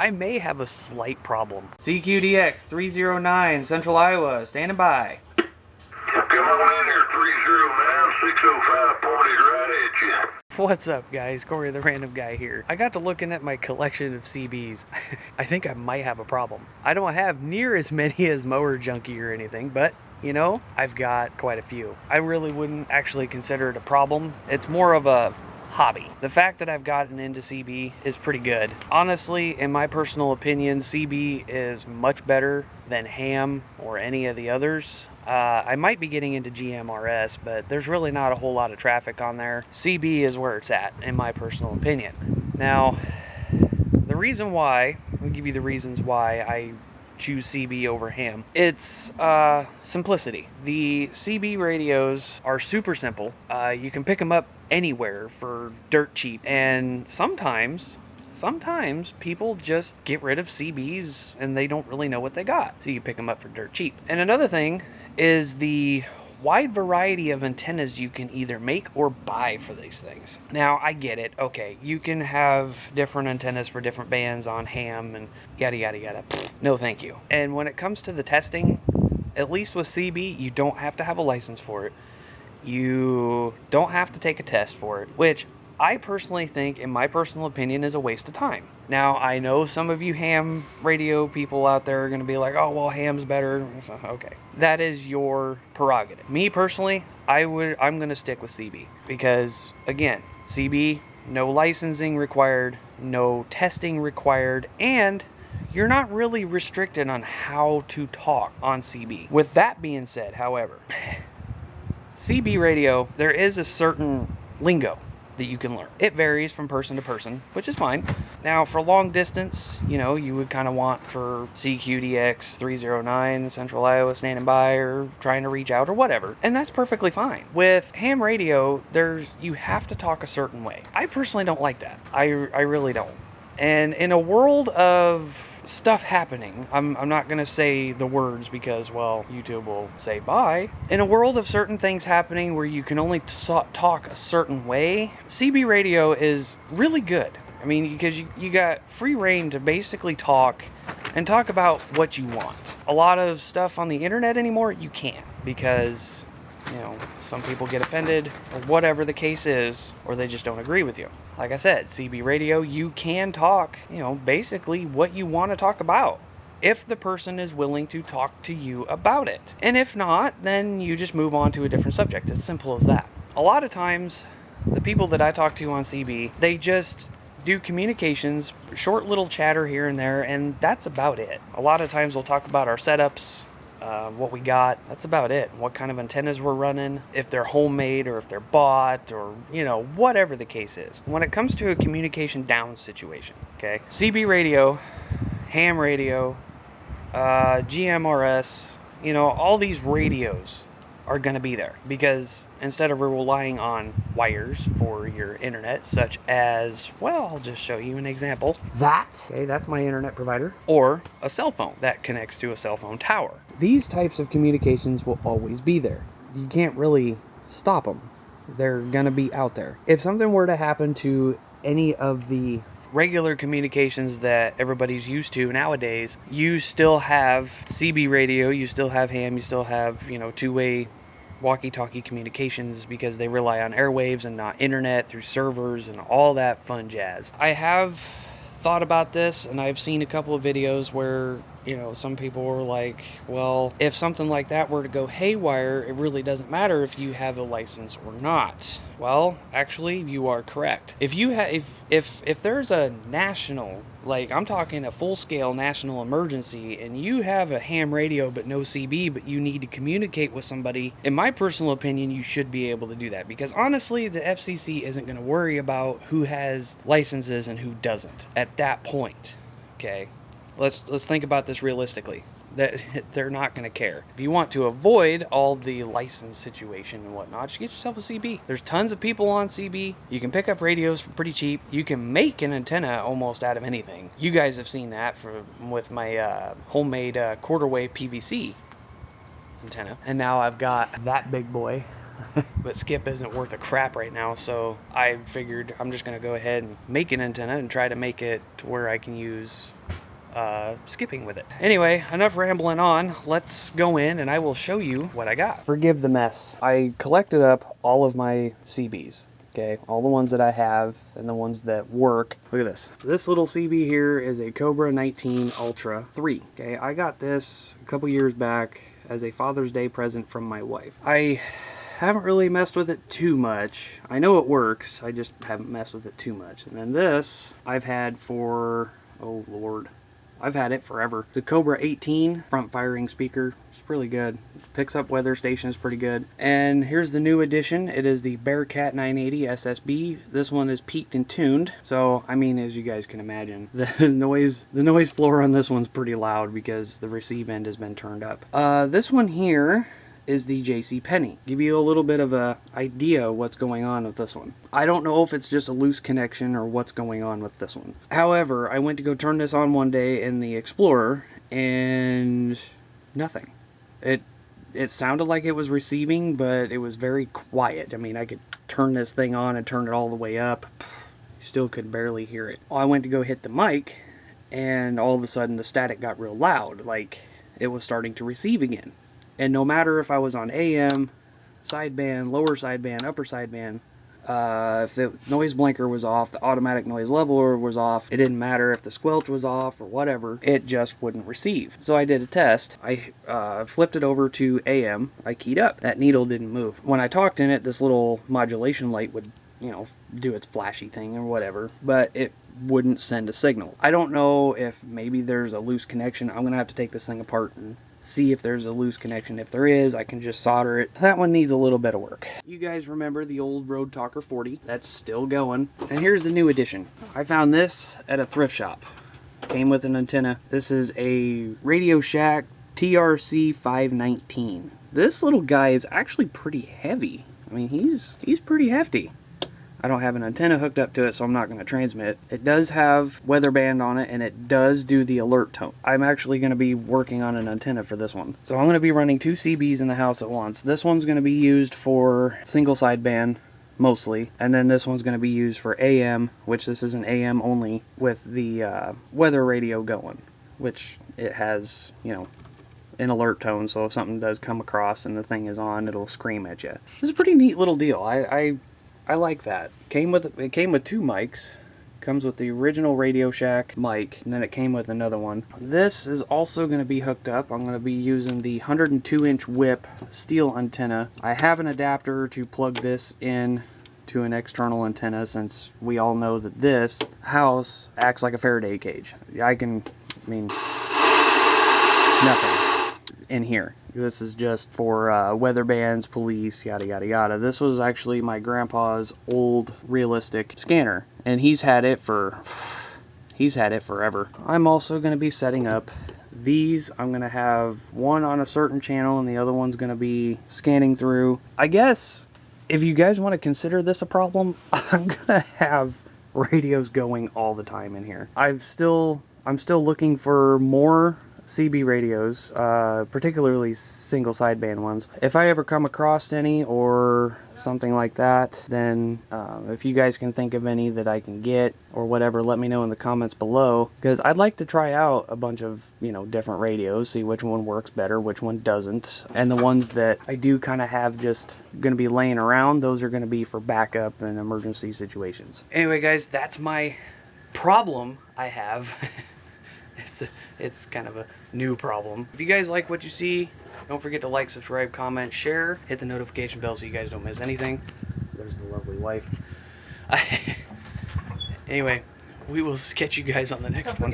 I may have a slight problem. CQDX 309, Central Iowa, standing by. Come on in here, 309, 605 pointed right at you. What's up, guys? Corey the Random Guy here. I got to looking at my collection of CBs. I think I might have a problem. I don't have near as many as Mower Junkie or anything, but you know, I've got quite a few. I really wouldn't actually consider it a problem. It's more of a hobby. The fact that I've gotten into CB is pretty good. Honestly, in my personal opinion, CB is much better than ham or any of the others. I might be getting into GMRS, but there's really not a whole lot of traffic on there. CB is where it's at, in my personal opinion. Now, the reason why, I'll give you the reasons why I choose CB over ham. It's simplicity. The CB radios are super simple. You can pick them up anywhere for dirt cheap, and sometimes people just get rid of CBs and they don't really know what they got, so you pick them up for dirt cheap. And another thing is the wide variety of antennas you can either make or buy for these things. Now, I get it. Okay, you can have different antennas for different bands on ham and yada yada yada. No thank you. And when it comes to the testing, at least with CB, you don't have to have a license for it. You don't have to take a test for it, which I personally think, in my personal opinion, is a waste of time. Now, I know some of you ham radio people out there are going to be like, oh, well, ham's better. Okay. That is your prerogative. Me, personally, I'm going to stick with CB. Because, again, CB, no licensing required, no testing required, and you're not really restricted on how to talk on CB. With that being said, however, CB radio, there is a certain lingo that you can learn. It varies from person to person, which is fine. Now, for long distance, you know, you would kind of want for CQDX 309, Central Iowa, standing by, or trying to reach out, or whatever. And that's perfectly fine. With ham radio, you have to talk a certain way. I personally don't like that. I really don't. And in a world of stuff happening, I'm not going to say the words because, well, YouTube will say bye. In a world of certain things happening where you can only talk a certain way, CB radio is really good. I mean, because you got free reign to basically talk and talk about what you want. A lot of stuff on the internet anymore, you can't, because, you know, some people get offended or whatever the case is, or they just don't agree with you. Like I said, CB radio, you can talk, you know, basically what you want to talk about, if the person is willing to talk to you about it. And if not, then you just move on to a different subject. It's simple as that. A lot of times, the people that I talk to on CB, they just do communications, short little chatter here and there, and that's about it. A lot of times we'll talk about our setups, what we got. That's about it. What kind of antennas we're running, if they're homemade or if they're bought, or, you know, whatever the case is. When it comes to a communication down situation, okay, CB radio, ham radio, GMRS, you know, all these radios are going to be there, because instead of relying on wires for your internet, such as, well, I'll just show you an example. That's my internet provider, or a cell phone that connects to a cell phone tower. These types of communications will always be there. You can't really stop them. They're going to be out there. If something were to happen to any of the regular communications that everybody's used to nowadays, you still have CB radio, you still have ham, you still have, you know, two-way walkie-talkie communications, because they rely on airwaves and not internet through servers and all that fun jazz. I have thought about this, and I've seen a couple of videos where, you know, some people were like, well, if something like that were to go haywire, it really doesn't matter if you have a license or not. Well, actually, you are correct. If you have, if there's a national, like I'm talking a full-scale national emergency, and you have a ham radio but no CB, but you need to communicate with somebody, in my personal opinion, you should be able to do that, because honestly, the FCC isn't going to worry about who has licenses and who doesn't at that point. Okay, let's think about this realistically. That they're not going to care. If you want to avoid all the license situation and whatnot, just get yourself a CB. There's tons of people on CB. You can pick up radios for pretty cheap. You can make an antenna almost out of anything. You guys have seen that with my homemade quarter wave PVC antenna. And now I've got that big boy But skip isn't worth a crap right now, so I figured I'm just going to go ahead and make an antenna and try to make it to where I can use skipping with it. Anyway, enough rambling on. Let's go in and I will show you what I got. Forgive the mess. I collected up all of my CBs. Okay, all the ones that I have and the ones that work. Look at this. This little CB here is a Cobra 19 Ultra 3. Okay, I got this a couple years back as a Father's Day present from my wife. I haven't really messed with it too much. I know it works, I just haven't messed with it too much. And then this I've had for, oh Lord, I've had it forever. It's a Cobra 18 front firing speaker. It's really good. It picks up weather stations pretty good. And here's the new edition. It is the Bearcat 980 SSB. This one is peaked and tuned. So, I mean, as you guys can imagine, the noise floor on this one's pretty loud because the receive end has been turned up. This one here is the JC Penney. Give you a little bit of a idea what's going on with this one. I don't know if it's just a loose connection or what's going on with this one. However, I went to go turn this on one day in the Explorer and nothing. It sounded like it was receiving, but it was very quiet. I mean, I could turn this thing on and turn it all the way up. You still could barely hear it. I went to go hit the mic and all of a sudden the static got real loud, like it was starting to receive again. And no matter if I was on AM, sideband, lower sideband, upper sideband, if the noise blinker was off, the automatic noise leveler was off, it didn't matter if the squelch was off or whatever, it just wouldn't receive. So I did a test. I flipped it over to AM. I keyed up. That needle didn't move. When I talked in it, this little modulation light would, you know, do its flashy thing or whatever, but it wouldn't send a signal. I don't know if maybe there's a loose connection. I'm going to have to take this thing apart and see if there's a loose connection. If there is, I can just solder it. That one needs a little bit of work. You guys remember the old Road Talker 40? That's still going. And here's the new edition. I found this at a thrift shop. Came with an antenna. This is a Radio Shack Trc 519. This little guy is actually pretty heavy. I mean, he's pretty hefty. I don't have an antenna hooked up to it, so I'm not going to transmit. It does have weather band on it, and it does do the alert tone. I'm actually going to be working on an antenna for this one. So I'm going to be running two CBs in the house at once. This one's going to be used for single sideband, mostly. And then this one's going to be used for AM, which this is an AM only, with the weather radio going, which it has, you know, an alert tone, so if something does come across and the thing is on, it'll scream at you. This is a pretty neat little deal. I like that. It came with two mics. Comes with the original Radio Shack mic, and then it came with another one. This is also going to be hooked up. I'm going to be using the 102-inch whip steel antenna. I have an adapter to plug this in to an external antenna, since we all know that this house acts like a Faraday cage. Nothing in here. This is just for weather bands, police, yada yada yada. This was actually my grandpa's old realistic scanner, and he's had it forever. I'm also going to be setting up these. I'm going to have one on a certain channel and the other one's going to be scanning through. I guess if you guys want to consider this a problem, I'm going to have radios going all the time in here. I'm still looking for more CB radios, particularly single sideband ones. If I ever come across any or something like that, then if you guys can think of any that I can get or whatever, let me know in the comments below, because I'd like to try out a bunch of, you know, different radios, see which one works better, which one doesn't, and the ones that I do kind of have just going to be laying around, those are going to be for backup and emergency situations. Anyway guys, that's my problem I have. It's kind of a new problem. If you guys like what you see, don't forget to like, subscribe, comment, share, hit the notification bell so you guys don't miss anything. There's the lovely wife. Anyway, we will catch you guys on the next one.